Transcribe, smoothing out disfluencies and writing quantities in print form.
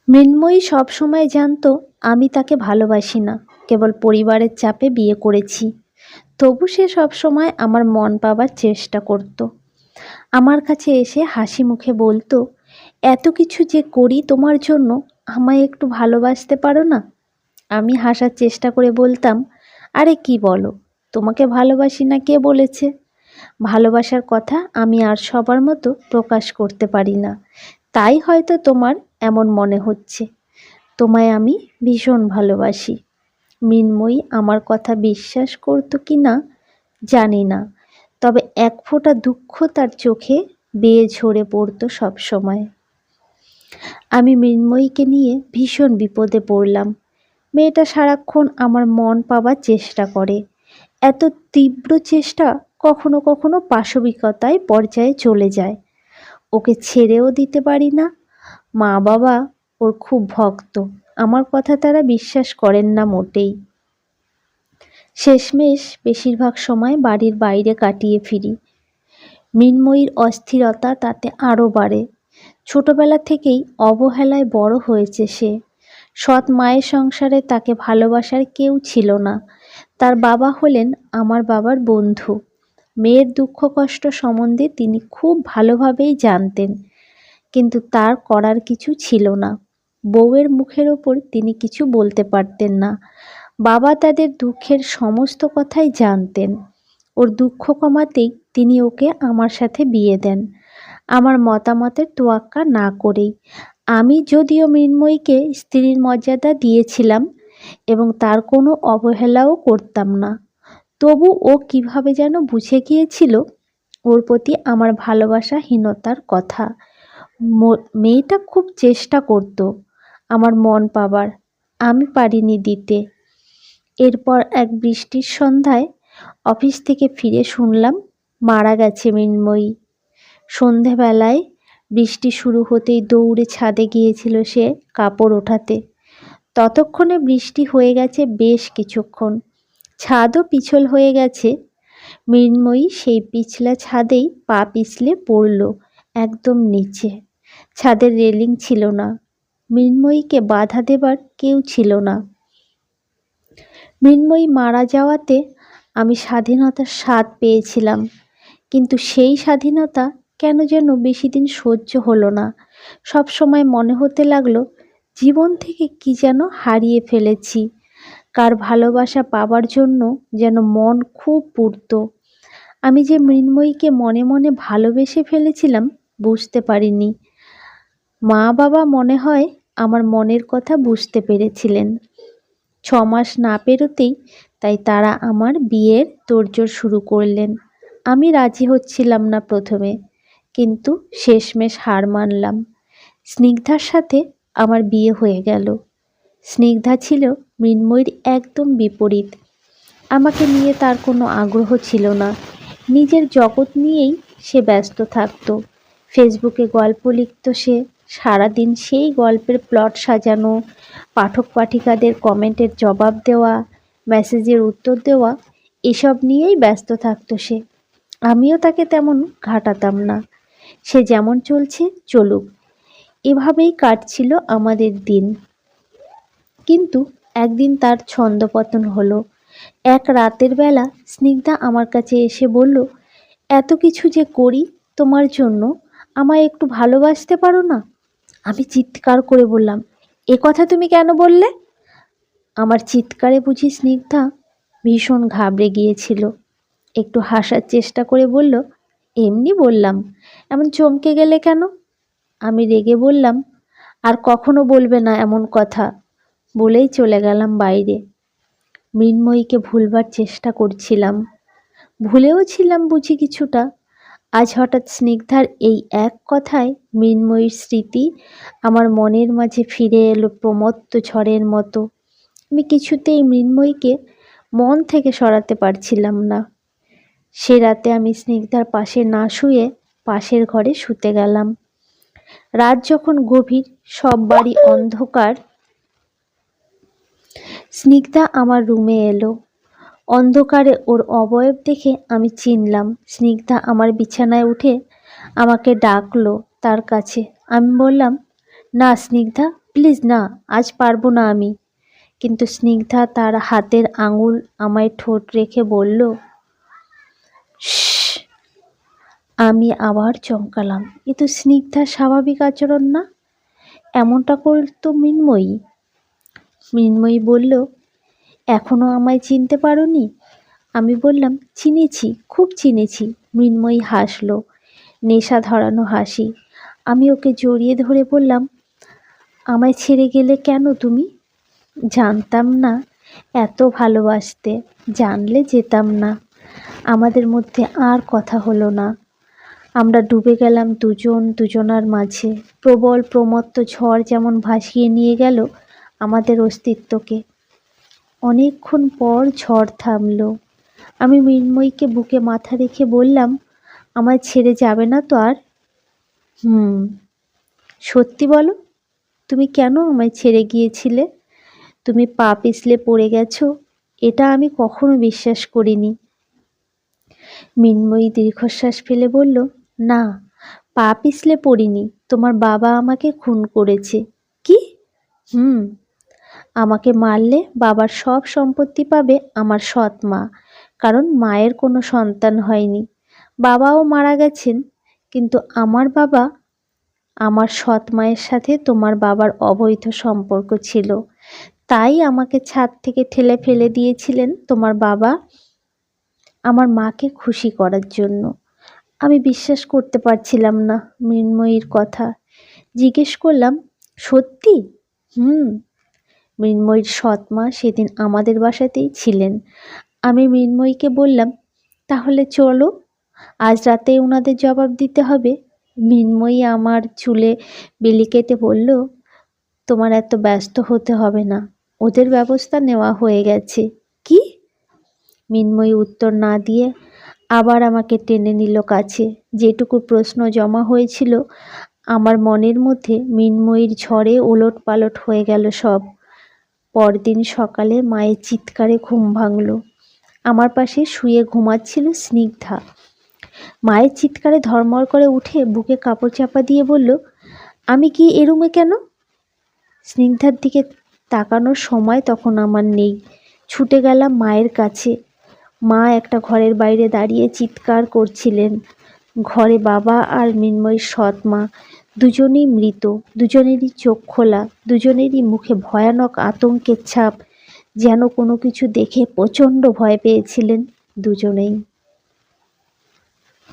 মৃন্ময়ী সবসময় জানতো আমি তাকে ভালোবাসি না, কেবল পরিবারের চাপে বিয়ে করেছি। তবু সে সবসময় আমার মন পাবার চেষ্টা করত। আমার কাছে এসে হাসি মুখে বলতো, এত কিছু যে করি তোমার জন্য, আমায় একটু ভালোবাসতে পারো না? আমি হাসার চেষ্টা করে বলতাম, আরে কি বলো, তোমাকে ভালোবাসি না কে বলেছে? ভালোবাসার কথা আমি আর সবার মতো প্রকাশ করতে পারি না, তাই হয়তো তোমার এমন মনে হচ্ছে। তোমায় আমি ভীষণ ভালোবাসি। মৃন্ময়ী আমার কথা বিশ্বাস করতো কি না জানি না, তবে এক ফোঁটা দুঃখ তার চোখে বেয়ে ঝরে পড়তো সব সময়। আমি মৃন্ময়ীকে নিয়ে ভীষণ বিপদে পড়লাম। মেয়েটা সারাক্ষণ আমার মন পাবার চেষ্টা করে। এত তীব্র চেষ্টা কখনো কখনো পাশবিকতায় পর্যায়ে চলে যায়। ওকে ছেড়েও দিতে পারি না। মা বাবা ওর খুব ভক্ত, আমার কথা তারা বিশ্বাস করেন না মোটেই। শেষমেশ বেশিরভাগ সময় বাড়ির বাইরে কাটিয়ে ফিরি। মৃন্ময়ীর অস্থিরতা তাতে আরও বাড়ে। ছোটবেলা থেকেই অবহেলায় বড় হয়েছে সে। সৎ মায়ের সংসারে তাকে ভালোবাসার কেউ ছিল না। তার বাবা হলেন আমার বাবার বন্ধু। মেয়ের দুঃখ কষ্ট সম্বন্ধে তিনি খুব ভালোভাবেই জানতেন, কিন্তু তার করার কিছু ছিল না। বউয়ের মুখের ওপর তিনি কিছু বলতে পারতেন না। বাবা তাদের দুঃখের সমস্ত কথাই জানতেন। ওর দুঃখ কমাতেই তিনি ওকে আমার সাথে বিয়ে দেন, আমার মতামতের তোয়াক্কা না করেই। আমি যদিও মৃন্ময়ীকে স্ত্রীর মর্যাদা দিয়েছিলাম এবং তার কোনো অবহেলাও করতাম না, তবু ও কিভাবে যেন বুঝে গিয়েছিল ওর প্রতি আমার ভালোবাসাহীনতার কথা। মেয়েটা খুব চেষ্টা করত আমার মন পাবার, আমি পারিনি দিতে। এরপর এক বৃষ্টির সন্ধ্যায় অফিস থেকে ফিরে শুনলাম মারা গেছে মৃন্ময়ী। সন্ধেবেলায় বৃষ্টি শুরু হতেই দৌড়ে ছাদে গিয়েছিল সে কাপড় ওঠাতে। ততক্ষণে বৃষ্টি হয়ে গেছে বেশ কিছুক্ষণ, ছাদও পিছল হয়ে গেছে। মৃন্ময়ী সেই পিছলা ছাদেই পা পিছলে পড়ল একদম নিচে। ছাদের রেলিং ছিল না, মৃন্ময়ীকে বাধা দেবার কেউ ছিল না। মৃন্ময়ী মারা যাওয়াতে আমি স্বাধীনতার স্বাদ পেয়েছিলাম, কিন্তু সেই স্বাধীনতা কেন যেন বেশি দিন সহ্য হলো না। সব সময় মনে হতে লাগলো জীবন থেকে কি যেন হারিয়ে ফেলেছি। কার ভালোবাসা পাবার জন্য যেন মন খুব পুড়ত। আমি যে মৃন্ময়ীকে মনে মনে ভালোবেসে ফেলেছিলাম বুঝতে পারিনি। মা বাবা মনে হয় আমার মনের কথা বুঝতে পেরেছিলেন। 6 মাস না পেরোতেই তাই তারা আমার বিয়ের তোড়জোড় শুরু করলেন। আমি রাজি হচ্ছিলাম না প্রথমে, কিন্তু শেষমেশ হার মানলাম। স্নিগ্ধার সাথে আমার বিয়ে হয়ে গেল। স্নিগ্ধা ছিল মৃন্ময়ীর একদম বিপরীত। আমাকে নিয়ে তার কোনো আগ্রহ ছিল না। নিজের জগৎ নিয়েই সে ব্যস্ত থাকত। ফেসবুকে গল্প লিখত সে, সারাদিন সেই গল্পের প্লট সাজানো, পাঠক পাঠিকাদের কমেন্টের জবাব দেওয়া, মেসেজের উত্তর দেওয়া, এসব নিয়েই ব্যস্ত থাকত সে। আমিও তাকে তেমন ঘাটাতাম না। সে যেমন চলছে চলুক, এভাবেই কাটছিল আমাদের দিন। কিন্তু একদিন তার ছন্দপতন হলো। এক রাতের বেলা স্নিগ্ধা আমার কাছে এসে বলল, এত কিছু যে করি তোমার জন্য, আমায় একটু ভালোবাসতে পারো না? আমি চিৎকার করে বললাম, এ কথা তুমি কেন বললে? আমার চিৎকারে বুঝি স্নিগ্ধা ভীষণ ঘাবড়ে গিয়েছিল। একটু হাসার চেষ্টা করে বলল, এমনি বললাম, এমন চমকে গেলে কেন? আমি রেগে বললাম, আর কখনো বলবে না এমন কথা, বলেই চলে গেলাম বাইরে। মৃন্ময়ীকে ভুলবার চেষ্টা করছিলাম, ভুলেও ছিলাম বুঝি কিছুটা। আজ হঠাৎ স্নিগ্ধার এই এক কথায় মৃন্ময়ীর স্মৃতি আমার মনের মাঝে ফিরে এলো প্রমত্ত ঝড়ের মতো। আমি কিছুতেই মৃন্ময়ীকে মন থেকে সরাতে পারছিলাম না। সে রাতে আমি স্নিগ্ধার পাশে না শুয়ে পাশের ঘরে শুতে গেলাম। রাত যখন গভীর, সব বাড়ি অন্ধকার, স্নিগ্ধা আমার রুমে এলো। অন্ধকারে ওর অবয়ব দেখে আমি চিনলাম। স্নিগ্ধা আমার বিছানায় উঠে আমাকে ডাকলো তার কাছে। আমি বললাম, না স্নিগ্ধা, প্লিজ না, আজ পারবো না আমি। কিন্তু স্নিগ্ধা তার হাতের আঙুল আমায় ঠোঁট রেখে বলল, "শ্।" আমি আবার চমকালাম। এ তো স্নিগ্ধার স্বাভাবিক আচরণ না। এমনটা করতো মৃন্ময়ী। মৃন্ময়ী বলল, এখনো আমায় চিনতে পারোনি? আমি বললাম, চিনেছি, খুব চিনেছি। মৃন্ময়ী হাসলো, নেশা ধরানো হাসি। আমি ওকে জড়িয়ে ধরে বললাম, আমায় ছেড়ে গেলে কেন তুমি? জানতাম না এত ভালোবাসতে, জানলে যেতাম না। আমাদের মধ্যে আর কথা হলো না। আমরা ডুবে গেলাম দুজন দুজনার মাঝে। প্রবল প্রমত্ত ঝড় যেমন ভাসিয়ে নিয়ে গেল আমাদের অস্তিত্বকে। অনেকক্ষণ পর ঝড় থামলো। আমি মৃন্ময়ীকে বুকে মাথা রেখে বললাম, আমায় ছেড়ে যাবে না তো আর? হুম। সত্যি বলো, তুমি কেন আমায় ছেড়ে গিয়েছিলে? তুমি পা পিছলে পড়ে গেছো, এটা আমি কখনো বিশ্বাস করিনি। মৃন্ময়ী দীর্ঘশ্বাস ফেলে বলল, না, পা পিছলে পড়িনি, তোমার বাবা আমাকে খুন করেছে। কি? হুম। আমাকে মারলে বাবার সব সম্পত্তি পাবে আমার সৎ মা, কারণ মায়ের কোনো সন্তান হয়নি। বাবাও মারা গেছেন, কিন্তু আমার বাবা, আমার সৎ মায়ের সাথে তোমার বাবার অবৈধ সম্পর্ক ছিল, তাই আমাকে ছাদ থেকে ঠেলে ফেলে দিয়েছিলেন তোমার বাবা আমার মাকে খুশি করার জন্য। আমি বিশ্বাস করতে পারছিলাম না মৃন্ময়ীর কথা। জিজ্ঞেস করলাম, সত্যি? হুম। মৃন্ময়ীর সৎ মা সেদিন আমাদের বাসাতেই ছিলেন। আমি মৃন্ময়ীকে বললাম, তাহলে চলো, আজ রাতেই ওনাদের জবাব দিতে হবে। মৃন্ময়ী আমার চুলে বিলি কেটে বলল, তোমার এত ব্যস্ত হতে হবে না, ওদের ব্যবস্থা নেওয়া হয়ে গেছে। কি? মৃন্ময়ী উত্তর না দিয়ে আবার আমাকে টেনে নিল কাছে। যেটুকু প্রশ্ন জমা হয়েছিল আমার মনের মধ্যে মৃন্ময়ীর ঝড়ে ওলট পালট হয়ে গেল সব। পরদিন সকালে মায়ের চিৎকারে ঘুম ভাঙল। আমার পাশে শুয়ে ঘুমাচ্ছিল স্নিগ্ধা। মায়ের চিৎকারে ধর্মর করে উঠে বুকে কাপড় চাপা দিয়ে বলল, আমি কি এ রুমে কেন? স্নিগ্ধার দিকে তাকানোর সময় তখন আমার নেই। ছুটে গেলাম মায়ের কাছে। মা একটা ঘরের বাইরে দাঁড়িয়ে চিৎকার করছিলেন। ঘরে বাবা আর মৃন্ময়ীর সৎ মা দুজনেই মৃত, দুজনেরই চোখ খোলা, দুজনেরই মুখে ভয়ানক আতঙ্কের ছাপ। যেন কোনো কিছু দেখে প্রচণ্ড ভয় পেয়েছিলেন দুজনেই।